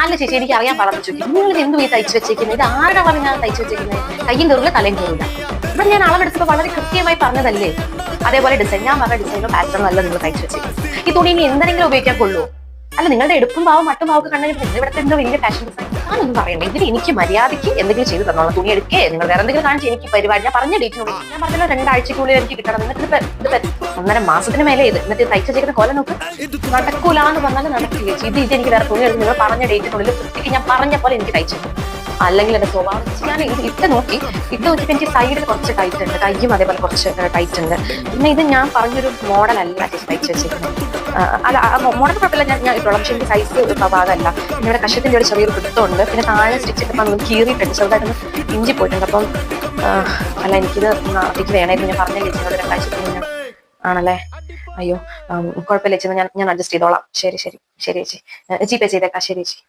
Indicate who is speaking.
Speaker 1: അല്ല ചേച്ചി എനിക്ക് അറിയാൻ പറഞ്ഞു ചോദിക്കും, നിങ്ങൾ എന്തും ഈ തയ്ച്ചു വെച്ചേക്കുന്നത്, ഇത് ആരുടെ പറഞ്ഞ ഞാൻ തയ്ച്ചു വെച്ചേക്കുന്നത്, കയ്യും കയറില്ല തലയും കയറില്ല. ഇവിടെ ഞാൻ അളവെടുത്തപ്പോൾ വളരെ കൃത്യമായി പറഞ്ഞതല്ലേ. അതേപോലെ ഡിസൈൻ, ഞാൻ പറഞ്ഞ ഡിസൈനോ പാറ്റേണോ അല്ല നിങ്ങൾ തയ്ച്ചു വെച്ചേക്കുന്നത്. ഈ തുണി ഇനി എന്തെങ്കിലും ഉപയോഗിക്കാൻ കൊള്ളൂ? അല്ല നിങ്ങളുടെ എടുപ്പും പാവം മട്ടും പാവൊക്കെ കണ്ടെങ്കിൽ നിങ്ങൾ ഇവിടുത്തെ എന്തോ വലിയ ഫാഷൻ ഡിസൈൻ ഞാനൊന്നും പറയണ്ട. ഇതിൽ എനിക്ക് മര്യാദയ്ക്ക് എന്തെങ്കിലും ചെയ്ത് തന്നോളാം. തുണി എടുക്കേ നിങ്ങൾ വേറെ എന്തെങ്കിലും കാണിച്ച് എനിക്ക് പരിപാടി ഞാൻ പറഞ്ഞ ഡേറ്റിനുള്ളിൽ, ഞാൻ പറഞ്ഞല്ലോ 2 ആഴ്ചക്കുള്ളിൽ എനിക്ക് കിട്ടണം. എന്നിട്ട് ഇത് 1.5 മാസത്തിന് മേലെ ഇത് എന്നിട്ട് തയ്ച്ചു വെച്ചേക്കുന്ന കൊല നോക്ക്. നടക്കൂലെന്ന് പറഞ്ഞാൽ നടക്കില്ല. ഇത് എനിക്ക് വേറെ തുണി എടുത്ത് നിങ്ങൾ പറഞ്ഞ ഡേറ്റിനുള്ളിൽ വൃത്തിക്ക് ഞാൻ പറഞ്ഞ പോലെ എനിക്ക് തയ്ച്ചു. അല്ലെങ്കിൽ എന്റെ സ്വഭാവം ഞാൻ ഇത് ഇട്ട് നോക്കിയപ്പോൾ എനിക്ക് സൈഡിൽ കുറച്ച് ടൈറ്റ് ഉണ്ട്, കയ്യും അതേപോലെ കുറച്ച് ടൈറ്റ് ഉണ്ട്. പിന്നെ ഇത് ഞാൻ പറഞ്ഞൊരു മോഡലല്ല തയ്ച്ചു വെച്ചിരിക്കുന്നത്. അല്ല മോഡൽ കുഴപ്പമില്ല, ഞാൻ ഇട്ടോളാം. പക്ഷെ എനിക്ക് സൈസ് ഭാഗമല്ല. പിന്നെ കഷത്തിന്റെ ഒരു ചെറിയൊരു പിടുത്തമുണ്ട്. പിന്നെ താഴെ സ്റ്റിച്ച് ഇട്ടപ്പോൾ കീറിയിട്ടുണ്ട്, ചെറുതായിട്ടൊന്ന് ഇഞ്ചി പോയിട്ടുണ്ട്. അപ്പം അല്ല എനിക്കിത് നാളത്തേക്ക് വേണമായിരുന്നു. ഞാൻ പറഞ്ഞ ചേച്ചിയോട് 2 ആഴ്ച ആണല്ലേ. അയ്യോ കുഴപ്പമില്ല ചേച്ചി, ഞാൻ അഡ്ജസ്റ്റ് ചെയ്തോളാം. ശരി ചേച്ചി, ജിപേ ചെയ്തേക്കാം. ശരി ചേച്ചി.